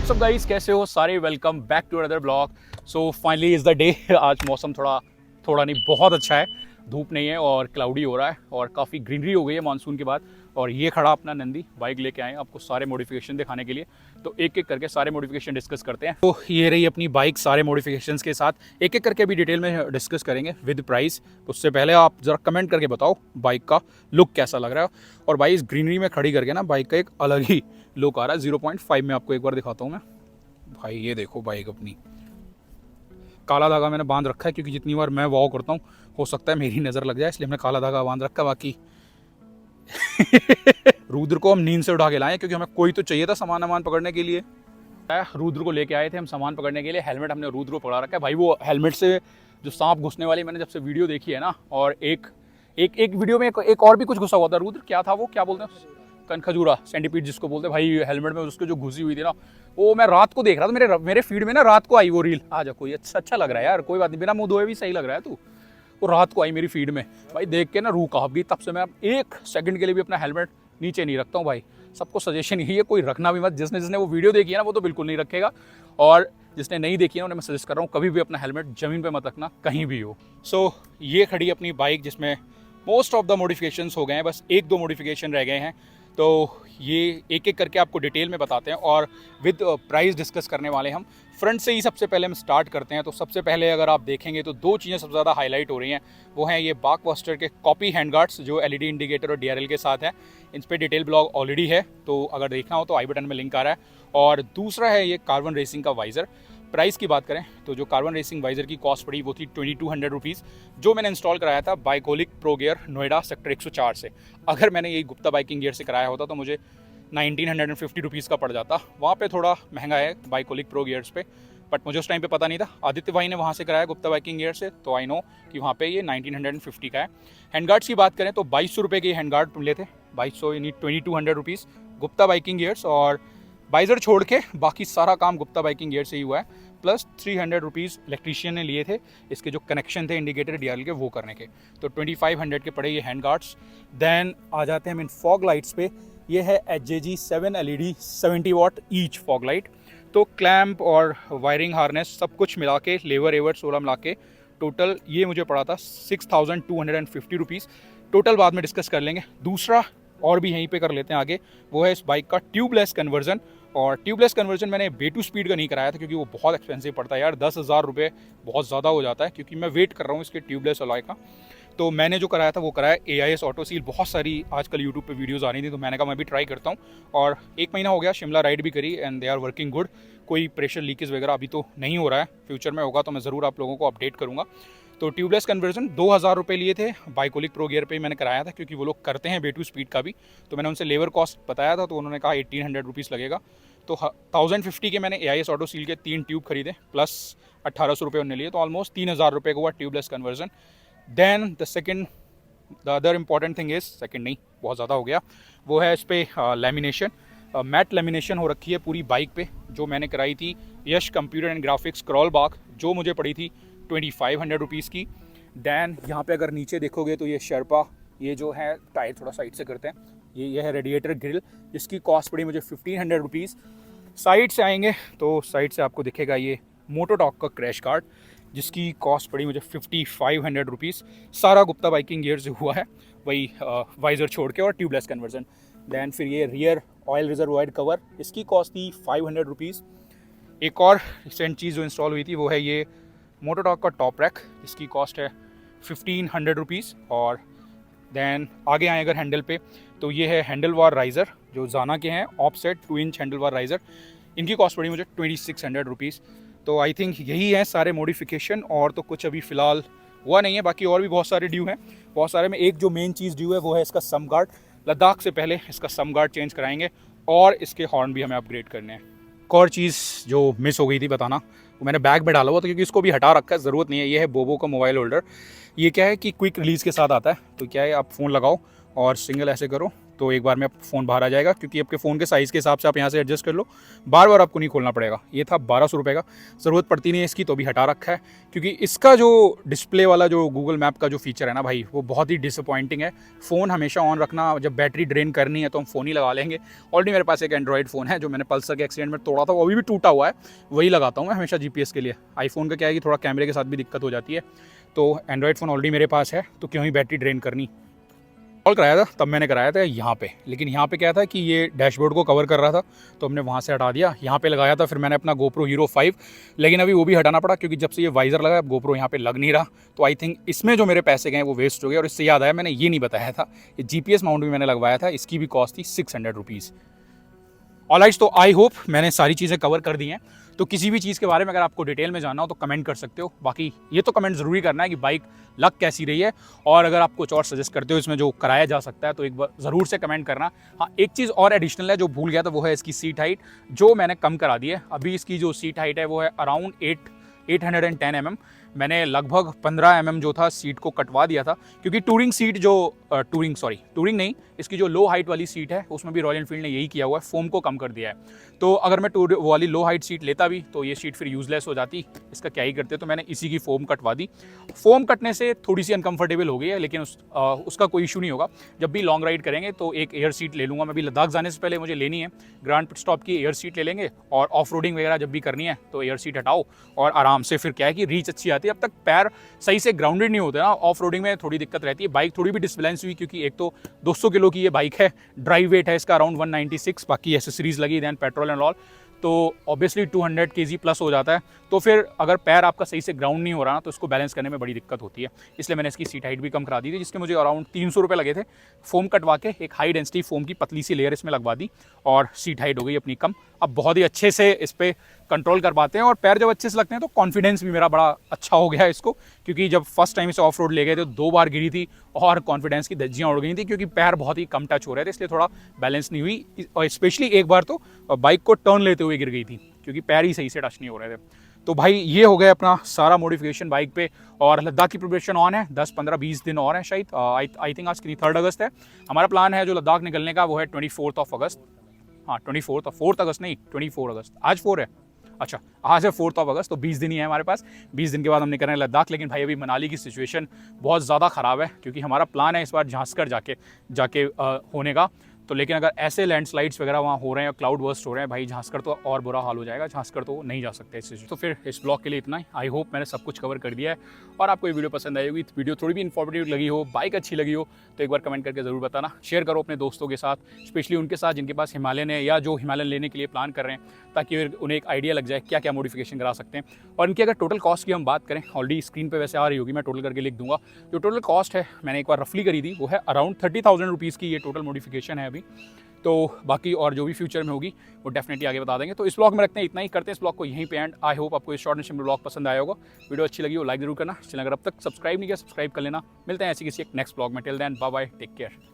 सब गाइस कैसे हो सारे, welcome back to another blog. So finally is the day. आज मौसम थोड़ा नहीं बहुत अच्छा है, धूप नहीं है और क्लाउडी हो रहा है और काफ़ी ग्रीनरी हो गई है मानसून के बाद। और ये खड़ा अपना नंदी बाइक लेके आए हैं आपको सारे मॉडिफिकेशन दिखाने के लिए। तो एक एक करके सारे मॉडिफिकेशन डिस्कस करते हैं। तो ये रही अपनी बाइक सारे मॉडिफिकेशंस के साथ, एक एक करके अभी डिटेल में डिस्कस करेंगे विद प्राइस। उससे पहले आप ज़रा कमेंट करके बताओ बाइक का लुक कैसा लग रहा है। और भाई इस ग्रीनरी में खड़ी करके ना बाइक का एक अलग ही लुक आ रहा है। 0.5 में आपको एक बार दिखाता हूँ मैं। भाई ये देखो बाइक अपनी, काला धागा मैंने बांध रखा है क्योंकि जितनी बार मैं वॉक करता हूँ हो सकता है मेरी नज़र लग जाए, इसलिए मैंने काला धागा बांध रखा। बाकी रुद्र को हम नींद से उठा के लाए क्योंकि हमें कोई तो चाहिए था सामान पकड़ने के लिए। रुद्र को लेके आए थे हम सामान पकड़ने के लिए। हेलमेट हमने रुद्र को पकड़ा रखा है। भाई वो हेलमेट से जो सांप घुसने वाली मैंने जब से वीडियो देखी है ना, और एक वीडियो में एक और भी कुछ घुसा हुआ था। रुद्र क्या था वो, क्या बोलते हैं, कनखजूरा, सेंटीपीड जिसको बोलते हैं। भाई हेलमेट में उसको जो घुसी हुई थी ना, वो मैं रात को देख रहा था, मेरे फीड में ना रात को आई वो रील। आ जा कोई अच्छा लग रहा है यार, कोई बात नहीं, बिना मुंह धोए भी सही लग रहा है तू। वो रात को आई मेरी फीड में भाई, देख के ना रूह कांप गई। तब से मैं एक सेकंड के लिए भी अपना हेलमेट नीचे नहीं रखता हूँ भाई। सबको सजेशन यही है, कोई रखना भी मत। जिसने वो वीडियो देखी है ना वो तो बिल्कुल नहीं रखेगा, और जिसने नहीं देखी है उन्हें मैं सजेस्ट कर रहा हूँ कभी भी अपना हेलमेट ज़मीन पे मत रखना कहीं भी हो। सो ये खड़ी अपनी बाइक जिसमें मोस्ट ऑफ द मॉडिफिकेशंस हो गए हैं, बस एक दो मॉडिफिकेशन रह गए हैं। तो ये एक एक करके आपको डिटेल में बताते हैं और विद प्राइस डिस्कस करने वाले हम। फ्रंट से ही सबसे पहले हम स्टार्ट करते हैं। तो सबसे पहले अगर आप देखेंगे तो दो चीज़ें सबसे ज़्यादा हाईलाइट हो रही हैं, वो हैं ये बॉकबस्टर के कॉपी हैंडगार्ड्स जो एलईडी इंडिकेटर और डीआरएल के साथ हैं। इन पर डिटेल ब्लॉग ऑलरेडी है, तो अगर देखना हो तो आई बटन में लिंक आ रहा है। और दूसरा है ये कार्बन रेसिंग का वाइज़र। प्राइस की बात करें तो जो कार्बन रेसिंग वाइज़र की कॉस्ट पड़ी वो थी 2200 रुपीज़, जो मैंने इंस्टॉल कराया था बाइकोलिक प्रो गियर नोएडा सेक्टर 104 से। अगर मैंने यही गुप्ता बाइकिंग गियर से कराया होता तो मुझे 1950 रुपीज़ का पड़ जाता। वहाँ पे थोड़ा महंगा है बाइकोलिक प्रो गियर्स पे, बट मुझे उस टाइम पे पता नहीं था। आदित्य भाई ने वहाँ से कराया गुप्ता बाइकिंग गियर से, तो आई नो कि वहाँ पे ये 1950 का है। हैंडगार्ड्स की बात करें तो 2200 रुपये के हैंडगार्ड मिले थे, 2200 यानी 2200 रुपीज़ गुप्ता बाइकिंग गियर्स। और वाइज़र छोड़ के बाकी सारा काम गुप्ता बाइकिंग गियर से ही हुआ है। प्लस 300 रुपीज़ इलेक्ट्रीशियन ने लिए थे इसके जो कनेक्शन थे इंडिकेटर डीआरएल के वो करने के, तो 2500 के पड़े ये हैंड गार्ड्स। देन आ जाते हैं हम इन फॉग लाइट्स पे। ये है HJG 7 LED 70 वाट ईच फॉग लाइट। तो क्लैम्प और वायरिंग हार्नेस सब कुछ मिला के, लेवर एवर 16 मिला के टोटल ये मुझे पड़ा था 6250 रुपीज़। टोटल बाद में डिस्कस कर लेंगे। दूसरा और भी यहीं पे कर लेते हैं आगे, वो है इस बाइक का ट्यूबलेस कन्वर्जन। और ट्यूबलेस कन्वर्जन मैंने B2 स्पीड का नहीं कराया था क्योंकि वो बहुत एक्सपेंसिव पड़ता है यार, 10,000 रुपये बहुत ज़्यादा हो जाता है, क्योंकि मैं वेट कर रहा हूँ इसके ट्यूबलेस अलॉय का। तो मैंने जो कराया था वो कराया AIS ऑटो सील। बहुत सारी आजकल यूट्यूब पे वीडियोस आ रही थी, तो मैंने कहा मैं भी ट्राई करता हूँ। और 1 महीना हो गया, शिमला राइड भी करी and they are working good. कोई प्रेशर लीकेज वगैरह अभी तो नहीं हो रहा है, फ्यूचर में होगा तो मैं ज़रूर आप लोगों को अपडेट करूँगा। तो ट्यूबलेस कन्वर्जन 2000 रुपये लिए थे, बाइकोलिक प्रो गियर पे ही मैंने कराया था क्योंकि वो लोग करते हैं B2 स्पीड का भी। तो मैंने उनसे लेबर कॉस्ट बताया था तो उन्होंने कहा 1800 रुपीज़ लगेगा। तो 1050 के मैंने AIS ऑटो सील के 3 ट्यूब खरीदे, प्लस 1800 रुपये उन्होंने लिए, तो ऑलमोस्ट 3000 रुपये का हुआ tubeless conversion. Then the other important thing is, second नहीं बहुत ज़्यादा हो गया, वो है इस पर लैमिनेशन। मैट लेमिनेशन हो रखी है पूरी बाइक पे, जो मैंने कराई थी यश कंप्यूटर एंड ग्राफिक्स क्रॉल बाग, जो मुझे पड़ी थी 2500 रुपीज़ की। दैन यहाँ पे अगर नीचे देखोगे तो ये शर्पा, ये जो है टायर थोड़ा साइड से करते हैं, ये है रेडिएटर ग्रिल, जिसकी कॉस्ट पड़ी मुझे 1500 रुपीज़। साइड से आएंगे तो साइड से आपको दिखेगा ये मोटोटॉक का क्रैश गार्ड, जिसकी कॉस्ट पड़ी मुझे 5500 रुपीज़। सारा गुप्ता बाइकिंग गियर से हुआ है, वही वाइज़र छोड़ के और ट्यूबलेस कन्वर्जन। दैन फिर ये रियर ऑयल रिजर्वॉयर कवर, इसकी कॉस्ट थी 500 रुपीज़। एक और रिसेंट चीज़ जो इंस्टॉल हुई थी वो है ये मोटोटॉक का टॉप रैक, इसकी कॉस्ट है 1500 रुपीज़। और दैन आगे आए अगर हैंडल पे तो ये है हैंडल वार राइज़र, जो जाना के हैं ऑफसेट 2 इंच हैंडल वार राइज़र, इनकी कॉस्ट पड़ी मुझे 2600 रुपीज़। तो आई थिंक यही है सारे मॉडिफिकेशन, और तो कुछ अभी फ़िलहाल हुआ नहीं है, बाकी और भी बहुत सारे ड्यू हैं। बहुत सारे में एक जो मेन चीज़ ड्यू है वो है इसका सम गार्ड। लद्दाख से पहले इसका सम गार्ड चेंज कराएंगे, और इसके हॉर्न भी हमें अपग्रेड करने हैं। एक और चीज़ जो मिस हो गई थी बताना, वो मैंने बैग में डाला हुआ था क्योंकि इसको भी हटा रखा है, ज़रूरत नहीं है। ये है बोबो का मोबाइल होल्डर। ये क्या है कि क्विक रिलीज़ के साथ आता है। तो क्या है, आप फ़ोन लगाओ और सिंगल ऐसे करो तो एक बार में फ़ोन बाहर आ जाएगा, क्योंकि आपके फ़ोन के साइज़ के हिसाब से आप यहाँ से एडजस्ट कर लो, बार बार आपको नहीं खोलना पड़ेगा। ये था 1200 रुपये का, ज़रूरत पड़ती नहीं है इसकी, तो भी हटा रखा है। क्योंकि इसका जो डिस्प्ले वाला जो गूगल मैप का जो फीचर है ना भाई, वो बहुत ही डिसअपॉइंटिंग है। फ़ोन हमेशा ऑन रखना, जब बैटरी ड्रेन करनी है तो हम फ़ोन ही लगा लेंगे। ऑलरेडी मेरे पास एक एंड्रॉइड फ़ोन है जो मैंने पल्सर के एक्सीडेंट में तोड़ा था, वो अभी भी टूटा हुआ है, वही लगाता हूँ मैं हमेशा GPS के लिए। आईफोन का क्या है कि थोड़ा कैमरे के साथ भी दिक्कत हो जाती है, तो एंड्रॉइड फ़ोन ऑलरेडी मेरे पास है, तो क्यों ही बैटरी ड्रेन करनी। कॉल कराया था तब मैंने कराया था यहाँ पे, लेकिन यहाँ पे क्या था कि ये डैशबोर्ड को कवर कर रहा था, तो हमने वहाँ से हटा दिया, यहाँ पे लगाया था। फिर मैंने अपना GoPro Hero 5, लेकिन अभी वो भी हटाना पड़ा क्योंकि जब से ये वाइज़र लगा अब GoPro यहाँ पे लग नहीं रहा। तो आई थिंक इसमें जो मेरे पैसे गए वो वेस्ट हो गए। और इससे याद आया, मैंने ये नहीं बताया था, ये GPS माउंट भी मैंने लगवाया था, इसकी भी कॉस्ट थी 600 रुपीज़। ऑलराइट, तो आई होप मैंने सारी चीज़ें कवर कर दी हैं। तो किसी भी चीज़ के बारे में अगर आपको डिटेल में जानना हो तो कमेंट कर सकते हो। बाकी ये तो कमेंट ज़रूरी करना है कि बाइक लग कैसी रही है, और अगर आप कुछ और सजेस्ट करते हो इसमें जो कराया जा सकता है तो एक बार ज़रूर से कमेंट करना। हाँ, एक चीज़ और एडिशनल है जो भूल गया था, वो है इसकी सीट हाइट, जो मैंने कम करा दी है। अभी इसकी जो सीट हाइट है वो है अराउंड 810 mm। मैंने लगभग 15 mm जो था सीट को कटवा दिया था, क्योंकि टूरिंग सीट जो टूरिंग नहीं, इसकी जो लो हाइट वाली सीट है उसमें भी रॉयल एनफील्ड ने यही किया हुआ है, फोम को कम कर दिया है। तो अगर मैं वो वाली लो हाइट सीट लेता भी तो ये सीट फिर यूजलेस हो जाती, इसका क्या ही करते। तो मैंने इसी की फोम कटवा दी। फोम कटने से थोड़ी सी अनकंफर्टेबल हो गई है, लेकिन उसका कोई इशू नहीं होगा। जब भी लॉन्ग राइड करेंगे तो एक एयर सीट ले लूँगा मैं भी। लद्दाख जाने से पहले मुझे लेनी है, ग्रांड पिट स्टॉप की एयर सीट ले लेंगे, और ऑफ रोडिंग वगैरह जब भी करनी है तो एयर सीट हटाओ और आराम से। फिर क्या है कि रीच अच्छी आती है। अब तक पैर सही से ग्राउंडेड नहीं होते ना, ऑफ रोडिंग में थोड़ी दिक्कत रहती है। बाइक थोड़ी भी डिसबैलेंस हुई, क्योंकि एक तो 200 किलो की ये बाइक है, ड्राइव वेट है इसका अराउंड 196, बाकी एसेसरीज लगी, दैन पेट्रोल एंड ऑल, तो ऑब्वियसली 200 kg प्लस हो जाता है। तो फिर अगर पैर आपका सही से ग्राउंड नहीं हो रहा ना, तो इसको बैलेंस करने में बड़ी दिक्कत होती है। इसलिए मैंने इसकी सीट हाइट भी कम करा दी थी, जिसके मुझे अराउंड 300 रुपये लगे थे। फोम कटवा के एक हाई डेंसिटी फोम की पतली सी लेयर इसमें लगवा दी, और सीट हाइट हो गई अपनी कम। अब बहुत ही अच्छे से इस पर कंट्रोल कर पाते हैं, और पैर जब अच्छे से लगते हैं तो कॉन्फिडेंस भी मेरा बड़ा अच्छा हो गया है इसको। क्योंकि जब फर्स्ट टाइम इसे ऑफ रोड ले गए थे 2 बार गिरी थी, और कॉन्फिडेंस की धज्जियाँ उड़ गई थी, क्योंकि पैर बहुत ही कम टच हो रहे थे, इसलिए थोड़ा बैलेंस नहीं हुई। और स्पेशली एक बार तो बाइक को टर्न लेते हुए गिर गई थी, क्योंकि पैर ही सही से टच नहीं हो रहे थे। तो भाई ये हो गया अपना सारा मॉडिफिकेशन बाइक पे। और लद्दाख की प्रिपरेशन ऑन है, 10, 15, 20 दिन और हैं शायद। आई थिंक आज कितनी 3 अगस्त है। हमारा प्लान है जो लद्दाख निकलने का, वो है 24 अगस्त। हाँ 4 अगस्त नहीं, 24 अगस्त। आज 4 है, अच्छा आज है 4 अगस्त, तो 20 दिन ही है हमारे पास। 20 दिन के बाद हम निकल रहे हैं लद्दाख। लेकिन भाई अभी मनाली की सिचुएशन बहुत ज़्यादा ख़राब है, क्योंकि हमारा प्लान है इस बार झांसकर जाके होने का। तो लेकिन अगर ऐसे लैंडस्लाइड्स वगैरह वहाँ हो रहे हैं, क्लाउड बर्स्ट हो रहे हैं भाई, झांसकर तो और बुरा हाल हो जाएगा। झांसकर तो नहीं जा सकते इस। तो फिर इस ब्लॉग के लिए इतना ही। आई होप मैंने सब कुछ कवर कर दिया है, और आपको ये वीडियो पसंद आई होगी। वीडियो थोड़ी भी इन्फॉर्मेटिव लगी हो, बाइक अच्छी लगी हो, तो एक बार कमेंट करके ज़रूर बताना। शेयर करो अपने दोस्तों के साथ, स्पेशली उनके साथ जिनके पास हिमालयन है, या जो हिमालयन लेने के लिए प्लान कर रहे हैं, ताकि उन्हें एक आइडिया लग जाए क्या क्या मॉडिफिकेशन करा सकते हैं। और इनकी अगर टोटल कॉस्ट की हम बात करें, ऑलरेडी स्क्रीन पे वैसे आ रही होगी, मैं टोटल करके लिख दूंगा। जो टोटल कॉस्ट है मैंने एक बार रफली करी थी, वो है अराउंड 30,000 रुपीज़ की ये टोटल मॉडिफिकेशन है अभी। तो बाकी और जो भी फ्यूचर में होगी वो डेफिनेटली आगे बता देंगे। तो इस ब्लॉग में रखते हैं इतना ही, करते हैं इस ब्लॉग को यहीं पे एंड। आई होप आपको इस शॉर्ट एंड सिंपल ब्लॉग पसंद आया होगा। वीडियो अच्छी लगी हो लाइक जरूर करना। चैनल अगर अब तक सब्सक्राइब नहीं किया, सब्सक्राइब कर लेना। मिलते हैं ऐसी किसी एक नेक्स्ट ब्लॉग में। Till then bye bye, take care.